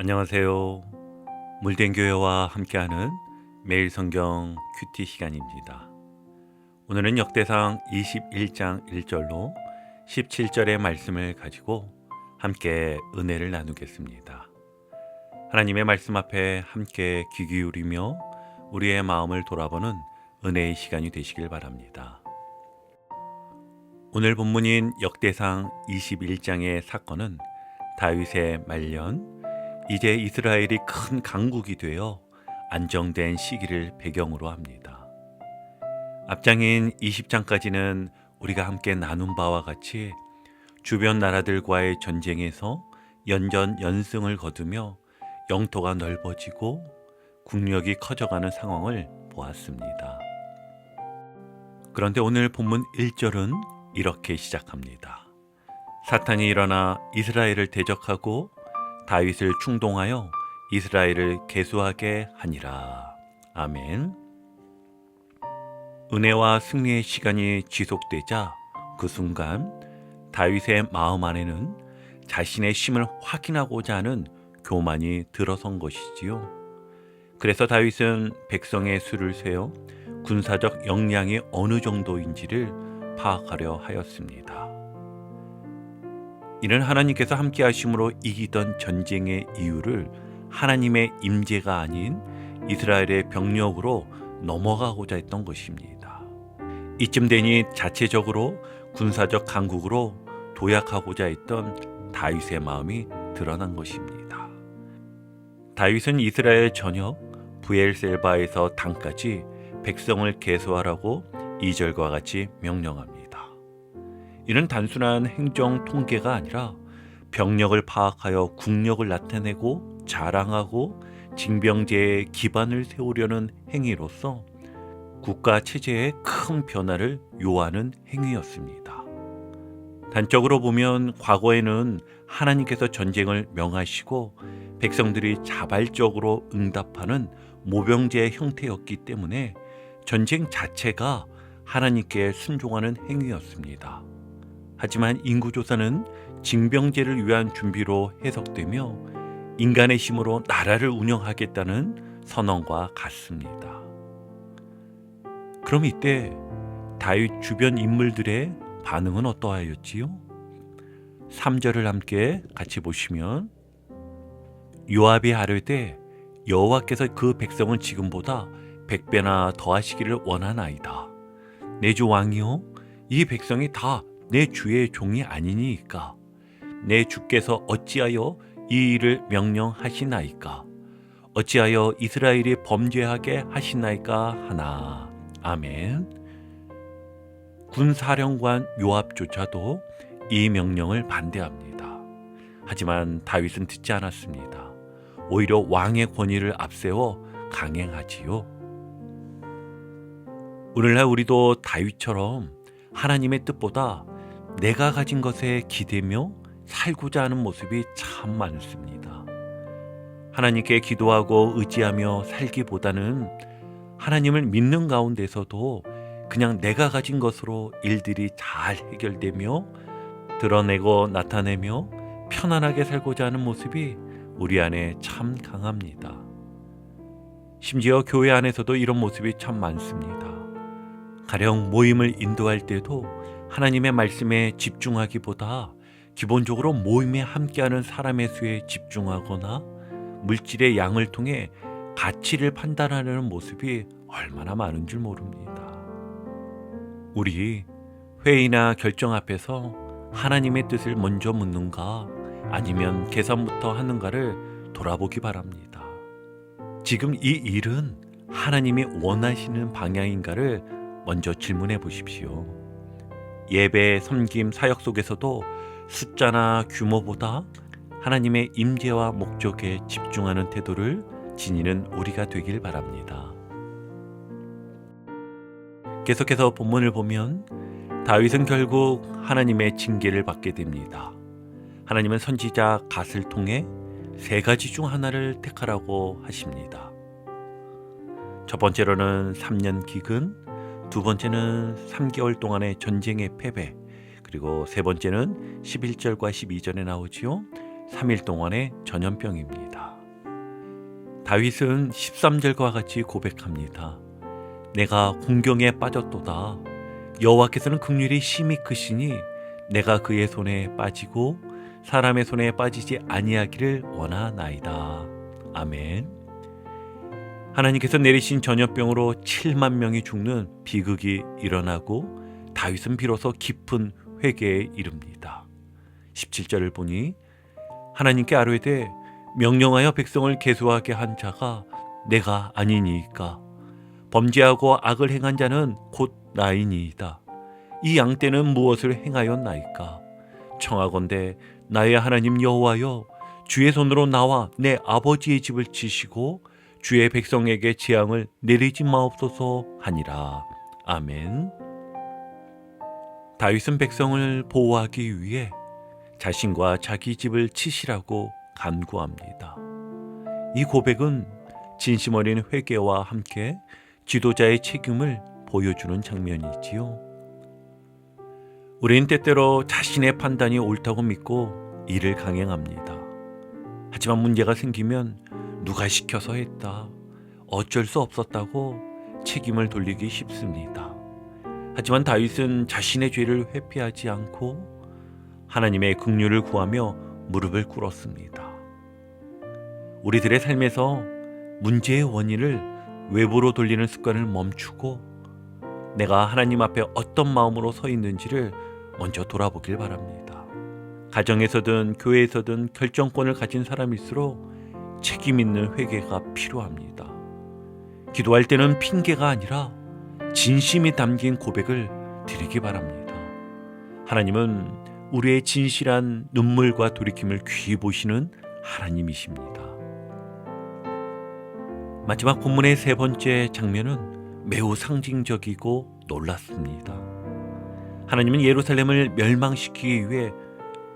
안녕하세요. 물된 교회와 함께하는 매일 성경 큐티 시간입니다. 오늘은 역대상 21장 1절로 17절의 말씀을 가지고 함께 은혜를 나누겠습니다. 하나님의 말씀 앞에 함께 귀 기울이며 우리의 마음을 돌아보는 은혜의 시간이 되시길 바랍니다. 오늘 본문인 역대상 21장의 사건은 다윗의 말년, 이제 이스라엘이 큰 강국이 되어 안정된 시기를 배경으로 합니다. 앞장인 20장까지는 우리가 함께 나눈 바와 같이 주변 나라들과의 전쟁에서 연전연승을 거두며 영토가 넓어지고 국력이 커져가는 상황을 보았습니다. 그런데 오늘 본문 1절은 이렇게 시작합니다. 사탄이 일어나 이스라엘을 대적하고 다윗을 충동하여 이스라엘을 계수하게 하니라. 아멘. 은혜와 승리의 시간이 지속되자 그 순간 다윗의 마음 안에는 자신의 힘을 확인하고자 하는 교만이 들어선 것이지요. 그래서 다윗은 백성의 수를 세어 군사적 역량이 어느 정도인지를 파악하려 하였습니다. 이는 하나님께서 함께 하심으로 이기던 전쟁의 이유를 하나님의 임재가 아닌 이스라엘의 병력으로 넘어가고자 했던 것입니다. 이쯤 되니 자체적으로 군사적 강국으로 도약하고자 했던 다윗의 마음이 드러난 것입니다. 다윗은 이스라엘 전역 브엘셀바에서 단까지 백성을 계수하라고 2절과 같이 명령합니다. 이는 단순한 행정 통계가 아니라 병력을 파악하여 국력을 나타내고 자랑하고 징병제의 기반을 세우려는 행위로서 국가 체제의 큰 변화를 요하는 행위였습니다. 단적으로 보면 과거에는 하나님께서 전쟁을 명하시고 백성들이 자발적으로 응답하는 모병제의 형태였기 때문에 전쟁 자체가 하나님께 순종하는 행위였습니다. 하지만 인구조사는 징병제를 위한 준비로 해석되며 인간의 힘으로 나라를 운영하겠다는 선언과 같습니다. 그럼 이때 다윗 주변 인물들의 반응은 어떠하였지요? 3절을 함께 같이 보시면 요압이 아뢰되 여호와께서 그 백성은 지금보다 100배나 더하시기를 원하나이다. 내 주 왕이요, 이 백성이 다 내 주의 종이 아니니이까 내 주께서 어찌하여 이 일을 명령하시나이까? 어찌하여 이스라엘이 범죄하게 하시나이까 하나. 아멘. 군사령관 요압조차도 이 명령을 반대합니다. 하지만 다윗은 듣지 않았습니다. 오히려 왕의 권위를 앞세워 강행하지요. 오늘날 우리도 다윗처럼 하나님의 뜻보다 내가 가진 것에 기대며 살고자 하는 모습이 참 많습니다. 하나님께 기도하고 의지하며 살기보다는 하나님을 믿는 가운데서도 그냥 내가 가진 것으로 일들이 잘 해결되며 드러내고 나타내며 편안하게 살고자 하는 모습이 우리 안에 참 강합니다. 심지어 교회 안에서도 이런 모습이 참 많습니다. 가령 모임을 인도할 때도 하나님의 말씀에 집중하기보다 기본적으로 모임에 함께하는 사람의 수에 집중하거나 물질의 양을 통해 가치를 판단하려는 모습이 얼마나 많은 줄 모릅니다. 우리 회의나 결정 앞에서 하나님의 뜻을 먼저 묻는가 아니면 계산부터 하는가를 돌아보기 바랍니다. 지금 이 일은 하나님이 원하시는 방향인가를 먼저 질문해 보십시오. 예배, 섬김, 사역 속에서도 숫자나 규모보다 하나님의 임재와 목적에 집중하는 태도를 지니는 우리가 되길 바랍니다. 계속해서 본문을 보면 다윗은 결국 하나님의 징계를 받게 됩니다. 하나님은 선지자 갓을 통해 3가지 중 하나를 택하라고 하십니다. 첫 번째로는 3년 기근, 두 번째는 3개월 동안의 전쟁의 패배, 그리고 세 번째는 11절과 12절에 나오지요. 3일 동안의 전염병입니다. 다윗은 13절과 같이 고백합니다. 내가 공경에 빠졌도다. 여호와께서는 긍휼이 심히 크시니 내가 그의 손에 빠지고 사람의 손에 빠지지 아니하기를 원하나이다. 아멘. 하나님께서 내리신 전염병으로 7만 명이 죽는 비극이 일어나고 다윗은 비로소 깊은 회개에 이릅니다. 17절을 보니 하나님께 아뢰되 명령하여 백성을 계수하게 한 자가 내가 아니니이까 범죄하고 악을 행한 자는 곧 나이니이다. 이 양떼는 무엇을 행하였나이까? 청하건대 나의 하나님 여호와여, 주의 손으로 나와 내 아버지의 집을 치시고 주의 백성에게 재앙을 내리지 마옵소서 하니라. 아멘. 다윗은 백성을 보호하기 위해 자신과 자기 집을 치시라고 간구합니다. 이 고백은 진심 어린 회개와 함께 지도자의 책임을 보여주는 장면이지요. 우리는 때때로 자신의 판단이 옳다고 믿고 이를 강행합니다. 하지만 문제가 생기면 누가 시켜서 했다, 어쩔 수 없었다고 책임을 돌리기 쉽습니다. 하지만 다윗은 자신의 죄를 회피하지 않고 하나님의 긍휼을 구하며 무릎을 꿇었습니다. 우리들의 삶에서 문제의 원인을 외부로 돌리는 습관을 멈추고 내가 하나님 앞에 어떤 마음으로 서 있는지를 먼저 돌아보길 바랍니다. 가정에서든 교회에서든 결정권을 가진 사람일수록 책임 있는 회개가 필요합니다. 기도할 때는 핑계가 아니라 진심이 담긴 고백을 드리기 바랍니다. 하나님은 우리의 진실한 눈물과 돌이킴을 귀히 보시는 하나님이십니다. 마지막 본문의 세 번째 장면은 매우 상징적이고 놀랍습니다. 하나님은 예루살렘을 멸망시키기 위해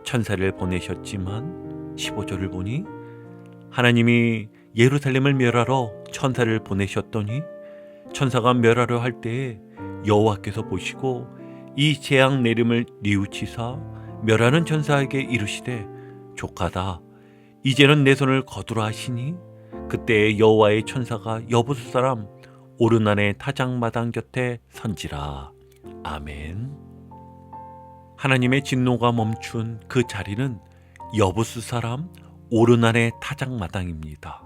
천사를 보내셨지만 15절을 보니 하나님이 예루살렘을 멸하러 천사를 보내셨더니 천사가 멸하려 할 때에 여호와께서 보시고 이 재앙 내림을 뉘우치사 멸하는 천사에게 이르시되 족하다, 이제는 내 손을 거두라 하시니 그때 여호와의 천사가 여부스 사람 오르난의 타작마당 곁에 선지라. 아멘. 하나님의 진노가 멈춘 그 자리는 여부스 사람 오르난의 타작마당입니다.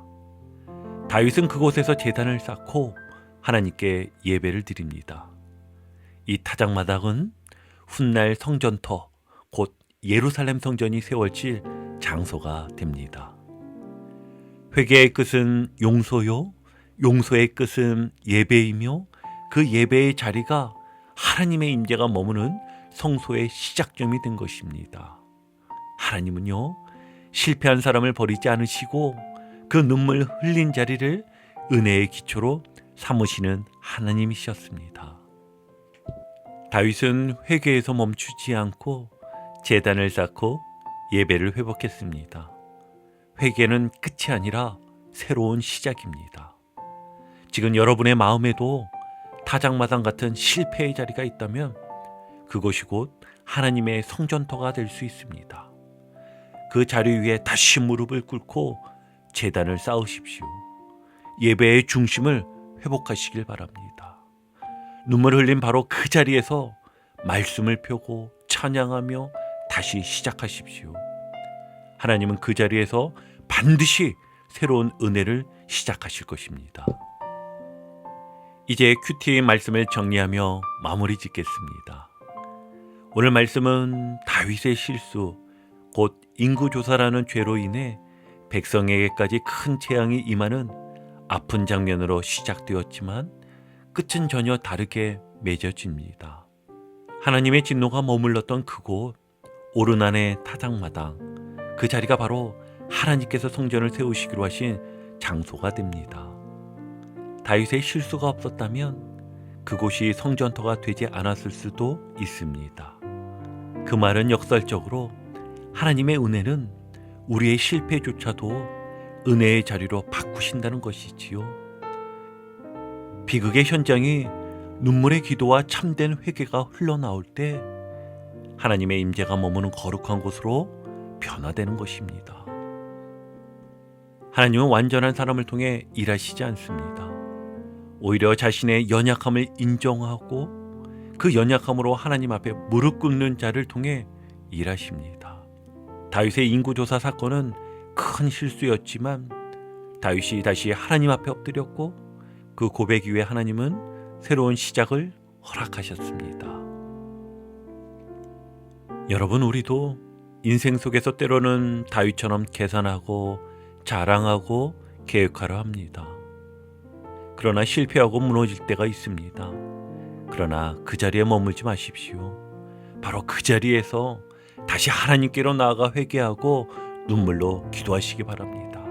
다윗은 그곳에서 제단을 쌓고 하나님께 예배를 드립니다. 이 타작마당은 훗날 성전터, 곧 예루살렘 성전이 세워질 장소가 됩니다. 회개의 끝은 용서요, 용서의 끝은 예배이며 그 예배의 자리가 하나님의 임재가 머무는 성소의 시작점이 된 것입니다. 하나님은요, 실패한 사람을 버리지 않으시고 그 눈물 흘린 자리를 은혜의 기초로 삼으시는 하나님이셨습니다. 다윗은 회개에서 멈추지 않고 제단을 쌓고 예배를 회복했습니다. 회개는 끝이 아니라 새로운 시작입니다. 지금 여러분의 마음에도 타작마당 같은 실패의 자리가 있다면 그것이 곧 하나님의 성전터가 될 수 있습니다. 그 자리 위에 다시 무릎을 꿇고 제단을 쌓으십시오. 예배의 중심을 회복하시길 바랍니다. 눈물 흘린 바로 그 자리에서 말씀을 펴고 찬양하며 다시 시작하십시오. 하나님은 그 자리에서 반드시 새로운 은혜를 시작하실 것입니다. 이제 큐티의 말씀을 정리하며 마무리 짓겠습니다. 오늘 말씀은 다윗의 실수, 곧 인구조사라는 죄로 인해 백성에게까지 큰 재앙이 임하는 아픈 장면으로 시작되었지만 끝은 전혀 다르게 맺어집니다. 하나님의 진노가 머물렀던 그곳 오르난의 타작마당, 그 자리가 바로 하나님께서 성전을 세우시기로 하신 장소가 됩니다. 다윗의 실수가 없었다면 그곳이 성전터가 되지 않았을 수도 있습니다. 그 말은 역설적으로 하나님의 은혜는 우리의 실패조차도 은혜의 자리로 바꾸신다는 것이지요. 비극의 현장이 눈물의 기도와 참된 회개가 흘러나올 때 하나님의 임재가 머무는 거룩한 곳으로 변화되는 것입니다. 하나님은 완전한 사람을 통해 일하시지 않습니다. 오히려 자신의 연약함을 인정하고 그 연약함으로 하나님 앞에 무릎 꿇는 자를 통해 일하십니다. 다윗의 인구조사 사건은 큰 실수였지만 다윗이 다시 하나님 앞에 엎드렸고 그 고백 이후에 하나님은 새로운 시작을 허락하셨습니다. 여러분, 우리도 인생 속에서 때로는 다윗처럼 계산하고 자랑하고 계획하려 합니다. 그러나 실패하고 무너질 때가 있습니다. 그러나 그 자리에 머물지 마십시오. 바로 그 자리에서 다시 하나님께로 나아가 회개하고 눈물로 기도하시기 바랍니다.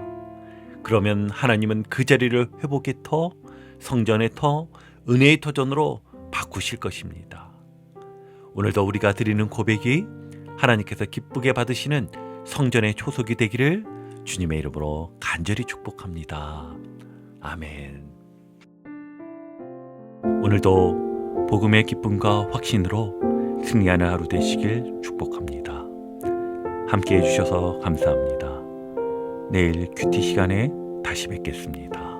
그러면 하나님은 그 자리를 회복의 터, 성전의 터, 은혜의 터전으로 바꾸실 것입니다. 오늘도 우리가 드리는 고백이 하나님께서 기쁘게 받으시는 성전의 초석이 되기를 주님의 이름으로 간절히 축복합니다. 아멘. 오늘도 복음의 기쁨과 확신으로 승리하는 하루 되시길 축복합니다. 함께 해주셔서 감사합니다. 내일 큐티 시간에 다시 뵙겠습니다.